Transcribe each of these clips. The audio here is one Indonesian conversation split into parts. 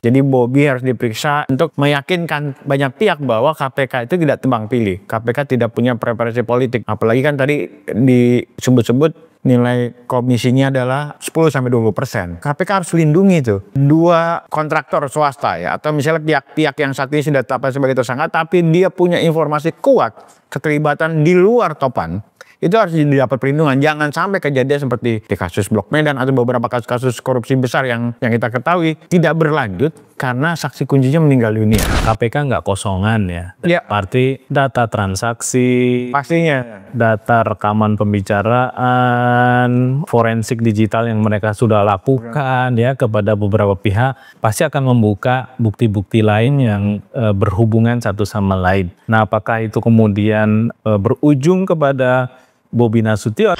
Jadi Bobby harus diperiksa untuk meyakinkan banyak pihak bahwa KPK itu tidak tebang pilih. KPK tidak punya preferensi politik. Apalagi kan tadi disebut-sebut nilai komisinya adalah 10-20%. KPK harus lindungi itu. Dua kontraktor swasta ya, atau misalnya pihak-pihak yang saat ini sudah ditetapkan sebagai tersangka, tapi dia punya informasi kuat keterlibatan di luar Topan. Itu harus didapat perlindungan. Jangan sampai kejadian seperti di kasus Blok Medan atau beberapa kasus-kasus korupsi besar yang kita ketahui tidak berlanjut karena saksi kuncinya meninggal dunia. KPK nggak kosongan ya. Arti data transaksi, pastinya data rekaman pembicaraan, forensik digital yang mereka sudah lakukan ya kepada beberapa pihak pasti akan membuka bukti-bukti lain yang berhubungan satu sama lain. Nah, apakah itu kemudian berujung kepada Bobi Nasution?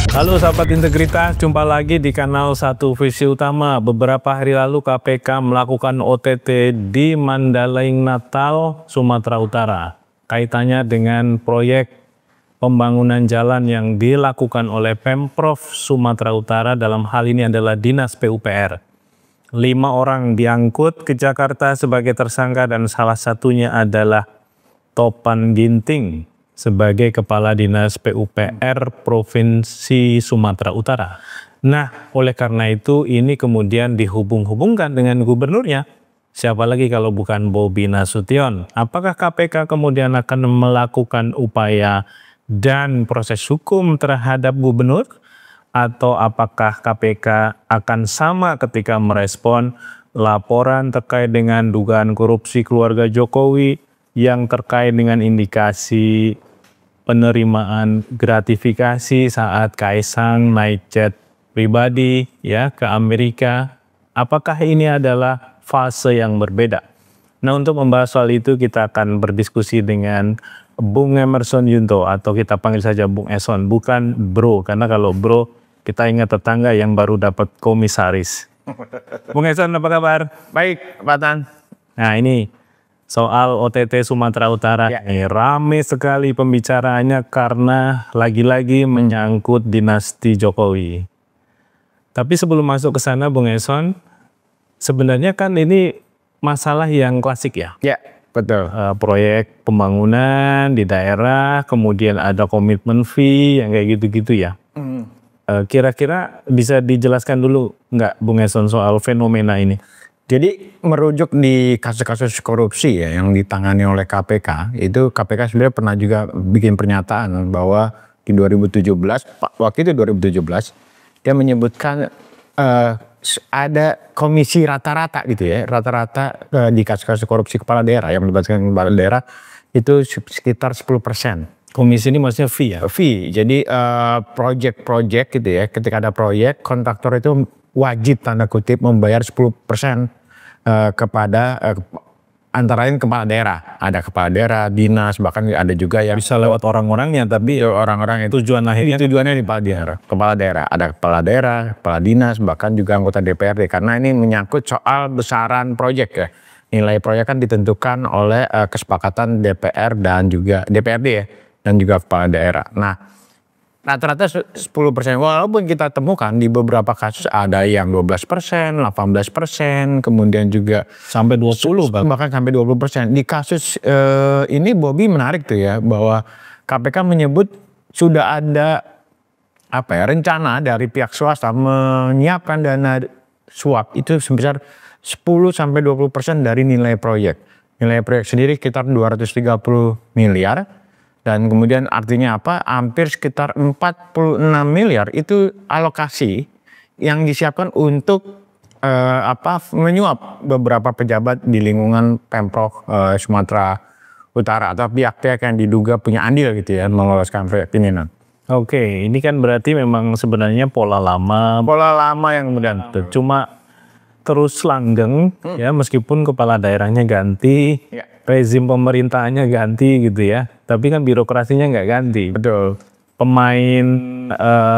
Halo sahabat integritas, jumpa lagi di kanal Satu Visi Utama. Beberapa hari lalu KPK melakukan OTT di Mandailing Natal, Sumatera Utara. Kaitannya dengan proyek pembangunan jalan yang dilakukan oleh Pemprov Sumatera Utara, dalam hal ini adalah Dinas PUPR. 5 orang diangkut ke Jakarta sebagai tersangka dan salah satunya adalah Topan Ginting sebagai Kepala Dinas PUPR Provinsi Sumatera Utara. Nah, oleh karena itu ini kemudian dihubung-hubungkan dengan gubernurnya. Siapa lagi kalau bukan Bobi Nasution? Apakah KPK kemudian akan melakukan upaya dan proses hukum terhadap gubernur? Atau apakah KPK akan sama ketika merespon laporan terkait dengan dugaan korupsi keluarga Jokowi yang terkait dengan indikasi penerimaan gratifikasi saat Kaisang naik jet pribadi ya ke Amerika? Apakah ini adalah fase yang berbeda? Nah, untuk membahas soal itu kita akan berdiskusi dengan Bung Emerson Yunto, atau kita panggil saja Bung Eson, bukan Bro, karena kalau Bro kita ingat tetangga yang baru dapat komisaris. Bung Eson, apa kabar? Baik, Pak Tan. Nah, ini soal OTT Sumatera Utara. Ya. Rame sekali pembicaraannya karena lagi-lagi menyangkut dinasti Jokowi. Tapi sebelum masuk ke sana, Bung Eson, sebenarnya kan ini masalah yang klasik ya. Ya, betul. Proyek pembangunan di daerah, kemudian ada komitmen fee yang kayak gitu-gitu ya. Kira-kira bisa dijelaskan dulu nggak Bung Eson soal fenomena ini? Jadi merujuk di kasus-kasus korupsi ya yang ditangani oleh KPK, itu KPK sebenarnya pernah juga bikin pernyataan bahwa di 2017, waktu itu 2017, dia menyebutkan ada komisi rata-rata gitu ya, rata-rata di kasus-kasus korupsi kepala daerah yang melibatkan kepala daerah itu sekitar 10%. Komisi ini maksudnya fee ya? Fee, jadi project-project gitu ya, ketika ada proyek, kontraktor itu wajib tanda kutip membayar 10% kepada antara lain kepala daerah. Ada kepala daerah, dinas, bahkan ada juga yang bisa lewat orang-orangnya, tapi orang-orang itu tujuan akhirnya tujuannya di kepala daerah. Kepala daerah, ada kepala daerah, kepala dinas, bahkan juga anggota DPRD. Karena ini menyangkut soal besaran proyek ya. Nilai proyek kan ditentukan oleh kesepakatan DPR dan juga DPRD ya, dan juga kepala daerah. Nah, rata-rata 10%, walaupun kita temukan di beberapa kasus ada yang 12%, 18%, kemudian juga sampai 20%, bahkan sampai 20%. Di kasus ini Bobi menarik tuh ya, bahwa KPK menyebut sudah ada rencana dari pihak swasta menyiapkan dana suap itu sebesar 10-20% dari nilai proyek. Nilai proyek sendiri sekitar 230 miliar. Dan kemudian artinya apa? Hampir sekitar 46 miliar itu alokasi yang disiapkan untuk menyuap beberapa pejabat di lingkungan Pemprov Sumatera Utara atau pihak-pihak yang diduga punya andil gitu ya meloloskan proyek ini. Oke, ini kan berarti memang sebenarnya pola lama yang kemudian cuma terus langgeng ya, meskipun kepala daerahnya ganti. Ya. Rezim pemerintahannya ganti gitu ya, tapi kan birokrasinya nggak ganti. Betul. Pemain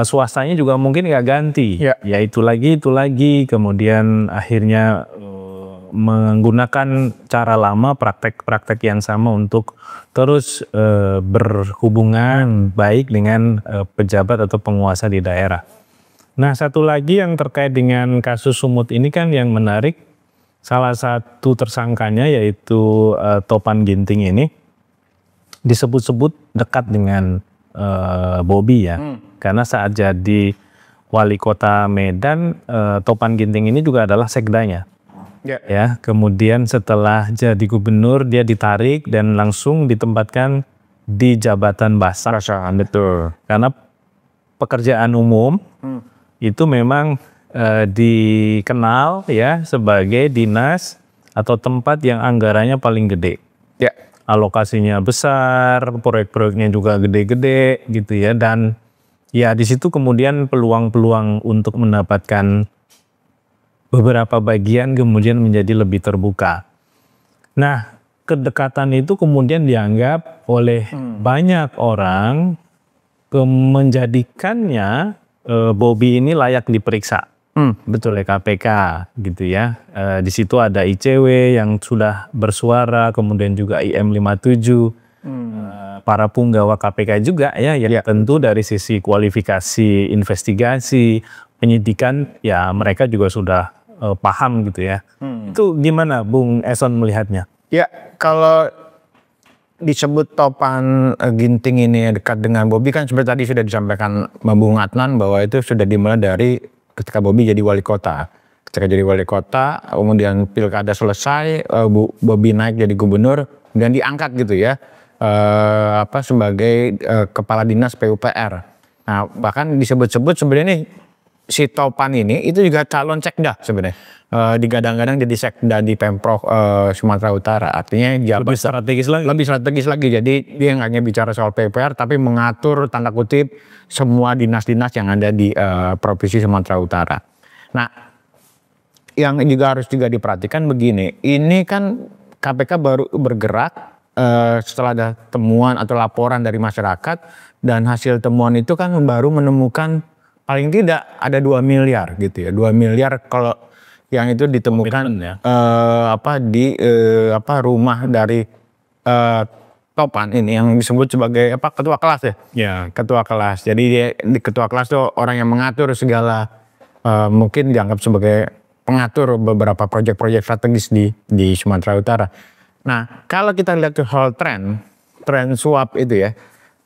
swastanya juga mungkin nggak ganti. Ya itu lagi, kemudian akhirnya menggunakan cara lama, praktek-praktek yang sama untuk terus berhubungan baik dengan pejabat atau penguasa di daerah. Nah, satu lagi yang terkait dengan kasus Sumut ini kan yang menarik, salah satu tersangkanya yaitu Topan Ginting ini disebut-sebut dekat dengan Bobi ya. Karena saat jadi wali kota Medan, Topan Ginting ini juga adalah sekdanya. Ya, kemudian setelah jadi gubernur dia ditarik dan langsung ditempatkan di jabatan Basar. Betul. Karena pekerjaan umum itu memang dikenal ya sebagai dinas atau tempat yang anggarannya paling gede. Ya. Alokasinya besar, proyek-proyeknya juga gede-gede gitu ya, dan ya di situ kemudian peluang-peluang untuk mendapatkan beberapa bagian kemudian menjadi lebih terbuka. Nah, kedekatan itu kemudian dianggap oleh banyak orang menjadikannya Bobi ini layak diperiksa, betul ya KPK gitu ya. Di situ ada ICW yang sudah bersuara, kemudian juga IM 57, para punggawa KPK juga ya, yang tentu dari sisi kualifikasi investigasi, penyidikan ya mereka juga sudah paham gitu ya. Itu gimana Bung Eson melihatnya? Ya, kalau disebut Topan Ginting ini dekat dengan Bobi kan seperti tadi sudah disampaikan Bung Adnan bahwa itu sudah dimulai dari ketika Bobi jadi wali kota. Ketika jadi wali kota, kemudian pilkada selesai, Bobi naik jadi gubernur dan diangkat gitu ya, sebagai kepala dinas PUPR. Nah, bahkan disebut-sebut sebenarnya nih, si Topan ini itu juga calon sekda sebenarnya. Digadang-gadang jadi sekda di Pemprov Sumatera Utara, artinya lebih strategis lagi. Jadi dia nggak hanya bicara soal PUPR tapi mengatur tanda kutip semua dinas-dinas yang ada di provinsi Sumatera Utara. Nah, yang juga harus diperhatikan begini, ini kan KPK baru bergerak setelah ada temuan atau laporan dari masyarakat, dan hasil temuan itu kan baru menemukan paling tidak ada 2 miliar gitu ya, 2 miliar kalau yang itu ditemukan di rumah dari Topan ini yang disebut sebagai ketua kelas ya. Ya. Ketua kelas. Jadi dia di ketua kelas tuh orang yang mengatur segala, mungkin dianggap sebagai pengatur beberapa proyek-proyek strategis di Sumatera Utara. Nah, kalau kita lihat ke hal tren suap itu ya,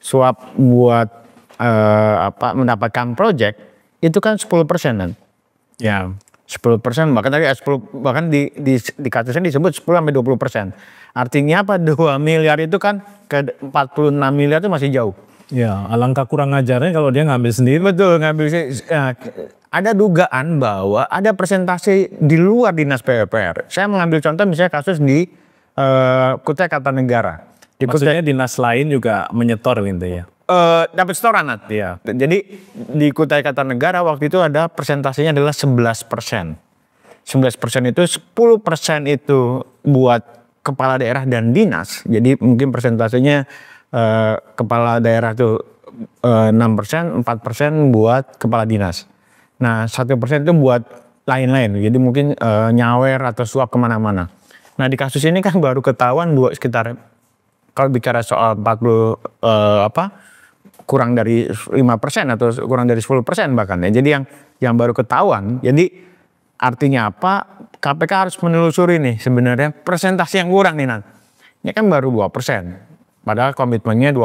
suap buat mendapatkan proyek itu kan 10%-an. Ya. 10%, bahkan tadi 10, bahkan di kasusnya disebut 10-20%. Artinya apa? 2 miliar itu kan ke 46 miliar itu masih jauh. Ya, alangkah kurang ajarnya kalau dia ngambil sendiri. Betul, ngambil ada dugaan bahwa ada presentasi di luar dinas PUPR. Saya mengambil contoh misalnya kasus di Kutai Kartanegara. Maksudnya dinas lain juga menyetor gitu ya. Dapat setoran ya. Jadi di Kutai Kartanegara waktu itu ada presentasinya adalah 11%. 11% itu 10% itu buat kepala daerah dan dinas. Jadi mungkin presentasinya kepala daerah itu 6%, 4% buat kepala dinas. Nah 1% itu buat lain-lain. Jadi mungkin nyawer atau suap kemana-mana. Nah di kasus ini kan baru ketahuan sekitar, kalau bicara soal 40 kurang dari 5% atau kurang dari 10% bahkan ya. Jadi yang baru ketahuan. Jadi artinya apa? KPK harus menelusuri nih sebenarnya presentasi yang kurang nih Nan. Ini kan baru 2%. Padahal komitmennya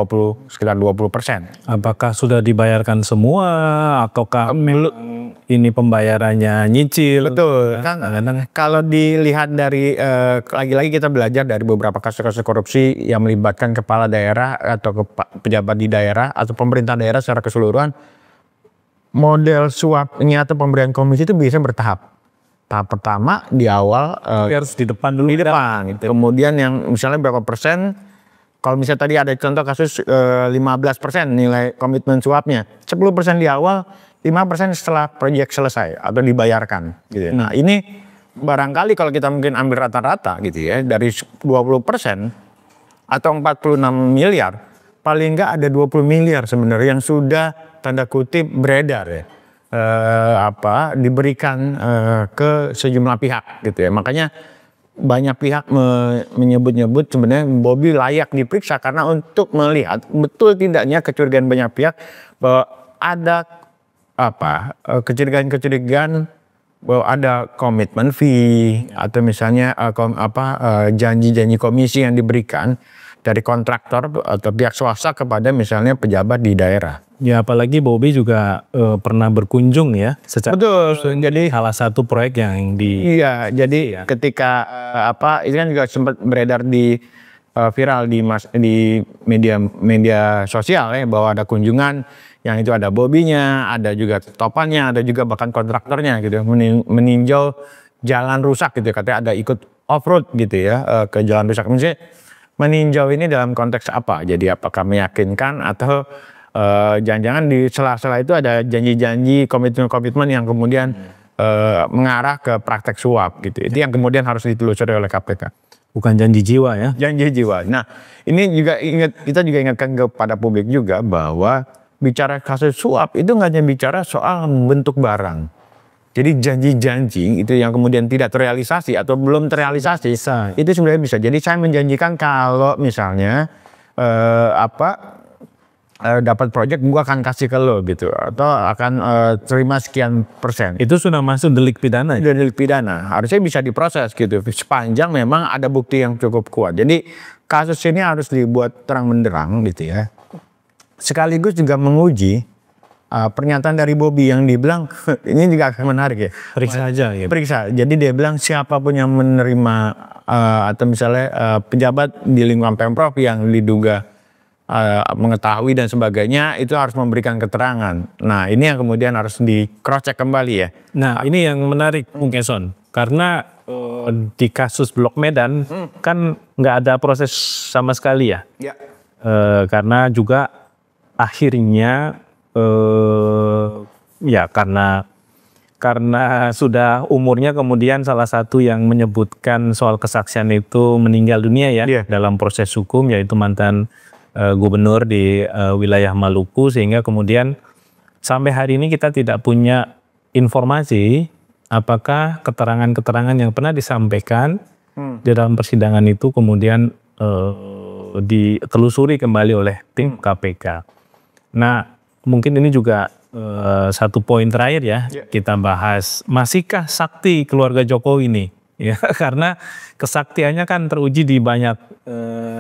sekitar 20%. Apakah sudah dibayarkan semua ataukah ini pembayarannya nyicil? Betul. Kan kalau dilihat dari lagi-lagi kita belajar dari beberapa kasus-kasus korupsi yang melibatkan kepala daerah atau pejabat di daerah atau pemerintah daerah secara keseluruhan, model suapnya atau pemberian komisi itu bisa bertahap. Tahap pertama di awal harus di depan dulu. Di depan gitu. Kemudian yang misalnya berapa persen, kalau misalnya tadi ada contoh kasus 15% nilai komitmen suapnya, 10% di awal, 5% setelah proyek selesai atau dibayarkan gitu ya. Nah ini barangkali kalau kita mungkin ambil rata-rata gitu ya, dari 20% atau 46 miliar, paling enggak ada 20 miliar sebenarnya yang sudah tanda kutip beredar ya. Diberikan ke sejumlah pihak gitu ya. Makanya banyak pihak menyebut-nyebut sebenarnya Bobi layak diperiksa karena untuk melihat betul tidaknya kecurigaan banyak pihak bahwa ada kecurigaan bahwa ada komitmen fee atau misalnya janji-janji komisi yang diberikan dari kontraktor atau pihak swasta kepada misalnya pejabat di daerah. Ya apalagi Bobi juga pernah berkunjung ya secara Betul. Jadi salah satu proyek yang di iya, jadi ketika itu kan juga sempat beredar di viral di media sosial ya, bahwa ada kunjungan yang itu ada Bobinya, ada juga topannya, ada juga bahkan kontraktornya gitu, meninjau jalan rusak gitu, katanya ada ikut off road gitu ya ke jalan rusak. Maksudnya meninjau ini dalam konteks apa? Jadi apakah meyakinkan atau jangan-jangan di sela-sela itu ada janji-janji, komitmen-komitmen yang kemudian mengarah ke praktek suap gitu. Itu yang kemudian harus ditelusuri oleh KPK. bukan janji jiwa ya. Janji jiwa. Nah, ini juga kita juga ingatkan kepada publik juga bahwa bicara kasus suap itu nggak hanya bicara soal bentuk barang. Jadi janji-janji itu yang kemudian tidak terrealisasi atau belum terrealisasi, itu sebenarnya bisa. Jadi saya menjanjikan kalau misalnya dapat proyek gua akan kasih ke lo gitu, atau akan terima sekian persen. Itu sudah masuk delik pidana. Sudah delik pidana, harusnya bisa diproses gitu sepanjang memang ada bukti yang cukup kuat. Jadi kasus ini harus dibuat terang benderang gitu ya. Sekaligus juga menguji pernyataan dari Bobi yang dibilang ini juga akan menarik ya. Periksa aja ya. Periksa. Jadi dia bilang siapapun yang menerima atau misalnya pejabat di lingkungan Pemprov yang diduga mengetahui dan sebagainya itu harus memberikan keterangan. Nah ini yang kemudian harus di cross check kembali ya. Nah ini yang menarik Bung Eson, karena di kasus Blok Medan kan nggak ada proses sama sekali ya. Karena juga akhirnya ya karena sudah umurnya, kemudian salah satu yang menyebutkan soal kesaksian itu meninggal dunia ya dalam proses hukum, yaitu mantan gubernur di wilayah Maluku, sehingga kemudian sampai hari ini kita tidak punya informasi apakah keterangan-keterangan yang pernah disampaikan di dalam persidangan itu kemudian ditelusuri kembali oleh tim KPK. Nah mungkin ini juga satu poin terakhir ya kita bahas, masihkah sakti keluarga Jokowi ini? Ya, karena kesaktiannya kan teruji di banyak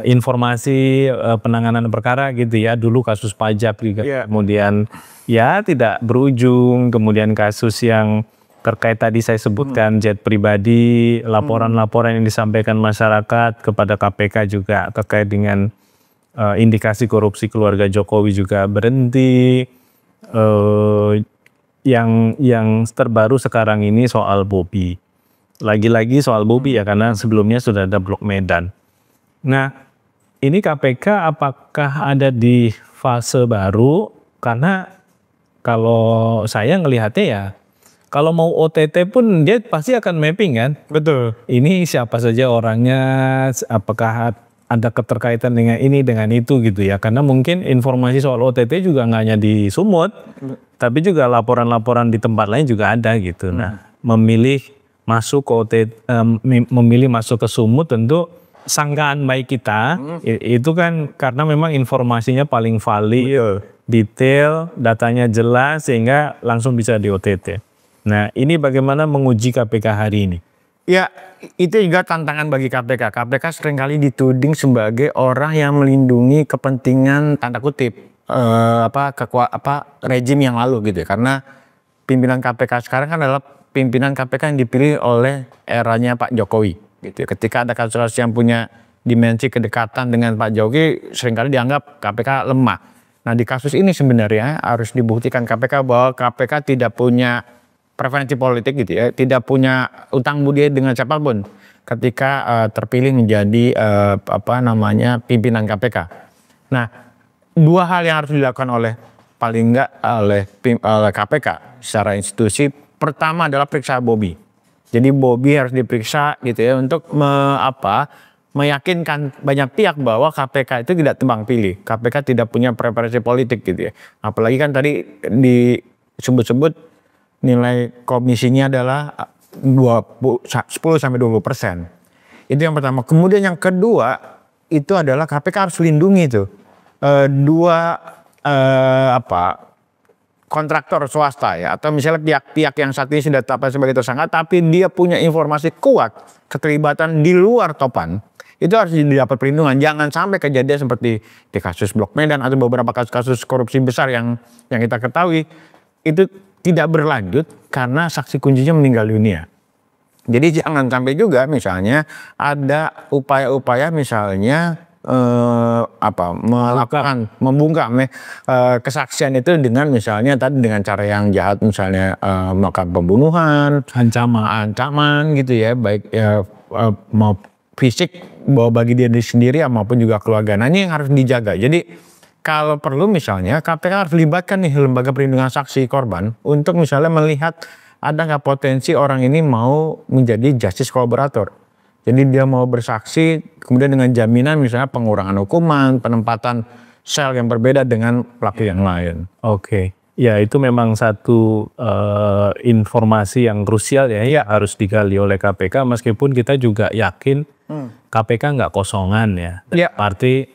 informasi penanganan perkara gitu ya. Dulu kasus pajak juga, kemudian ya tidak berujung. Kemudian kasus yang terkait tadi saya sebutkan jet pribadi, laporan-laporan yang disampaikan masyarakat kepada KPK juga terkait dengan indikasi korupsi keluarga Jokowi juga berhenti. Yang terbaru sekarang ini soal Bobi. Lagi-lagi soal Bobi ya, karena sebelumnya sudah ada Blok Medan. Nah ini KPK apakah ada di fase baru? Karena kalau saya ngelihatnya ya, kalau mau OTT pun dia pasti akan mapping kan. Betul. Ini siapa saja orangnya, apakah ada keterkaitan dengan ini dengan itu gitu ya. Karena mungkin informasi soal OTT juga nggak hanya di Sumut, tapi juga laporan-laporan di tempat lain juga ada gitu. Nah memilih masuk ke memilih masuk ke Sumut, tentu sangkaan baik kita itu kan karena memang informasinya paling valid, detail, datanya jelas, sehingga langsung bisa di OTT. Nah ini bagaimana menguji KPK hari ini? Ya itu juga tantangan bagi KPK. KPK seringkali dituding sebagai orang yang melindungi kepentingan tanda kutip rejim yang lalu gitu ya. Karena pimpinan KPK sekarang kan adalah pimpinan KPK yang dipilih oleh eranya Pak Jokowi gitu. Ketika ada kasus yang punya dimensi kedekatan dengan Pak Jokowi, seringkali dianggap KPK lemah. Nah di kasus ini sebenarnya harus dibuktikan KPK bahwa KPK tidak punya preferensi politik gitu ya, tidak punya utang budi dengan siapapun ketika terpilih menjadi pimpinan KPK. Nah dua hal yang harus dilakukan oleh paling enggak oleh KPK secara institusi. Pertama adalah periksa Bobi. Jadi Bobi harus diperiksa gitu ya untuk meyakinkan banyak pihak bahwa KPK itu tidak tebang pilih. KPK tidak punya preferensi politik gitu ya. Apalagi kan tadi disebut-sebut nilai komisinya adalah 10-20%. Itu yang pertama. Kemudian yang kedua itu adalah KPK harus lindungi itu kontraktor swasta ya, atau misalnya pihak-pihak yang saat ini sudah ditetapkan sebagai tersangka tapi dia punya informasi kuat keterlibatan di luar Topan, itu harus didapat perlindungan. Jangan sampai kejadian seperti di kasus Blok Medan atau beberapa kasus-kasus korupsi besar yang kita ketahui itu tidak berlanjut karena saksi kuncinya meninggal dunia. Jadi jangan sampai juga misalnya ada upaya-upaya misalnya membungkam kesaksian itu dengan misalnya tadi dengan cara yang jahat, misalnya melakukan pembunuhan, ancaman gitu ya, baik mau fisik bahwa bagi dia sendiri maupun juga keluarga. Nah, ini yang harus dijaga. Jadi kalau perlu misalnya KPK harus libatkan nih lembaga perlindungan saksi korban untuk misalnya melihat ada nggak potensi orang ini mau menjadi justice collaborator. Jadi dia mau bersaksi, kemudian dengan jaminan misalnya pengurangan hukuman, penempatan sel yang berbeda dengan pelaku yang lain. Oke, ya itu memang satu informasi yang krusial ya, harus digali oleh KPK. Meskipun kita juga yakin KPK nggak kosongan ya. Berarti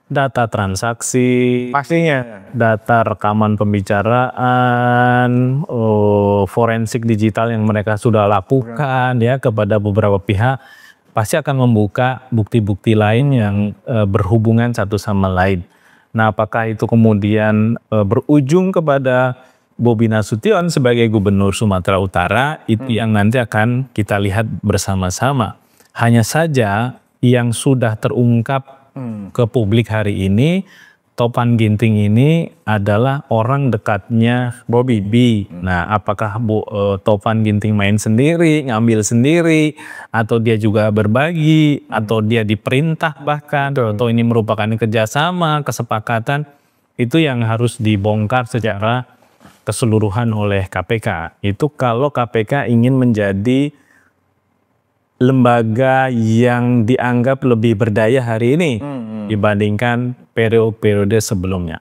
data transaksi, pastinya, data rekaman pembicaraan, forensik digital yang mereka sudah lakukan ya kepada beberapa pihak, pasti akan membuka bukti-bukti lain yang berhubungan satu sama lain. Nah, apakah itu kemudian berujung kepada Bobi Nasution sebagai Gubernur Sumatera Utara, itu yang nanti akan kita lihat bersama-sama. Hanya saja yang sudah terungkap ke publik hari ini, Topan Ginting ini adalah orang dekatnya Bobi. Nah, apakah Topan Ginting main sendiri, ngambil sendiri, atau dia juga berbagi, atau dia diperintah bahkan, atau ini merupakan kerjasama, kesepakatan, itu yang harus dibongkar secara keseluruhan oleh KPK. Itu kalau KPK ingin menjadi lembaga yang dianggap lebih berdaya hari ini dibandingkan periode-periode sebelumnya.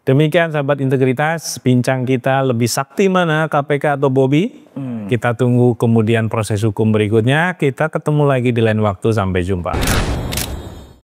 Demikian sahabat integritas, bincang kita lebih sakti mana KPK atau Bobi. Kita tunggu kemudian proses hukum berikutnya. Kita ketemu lagi di lain waktu, sampai jumpa.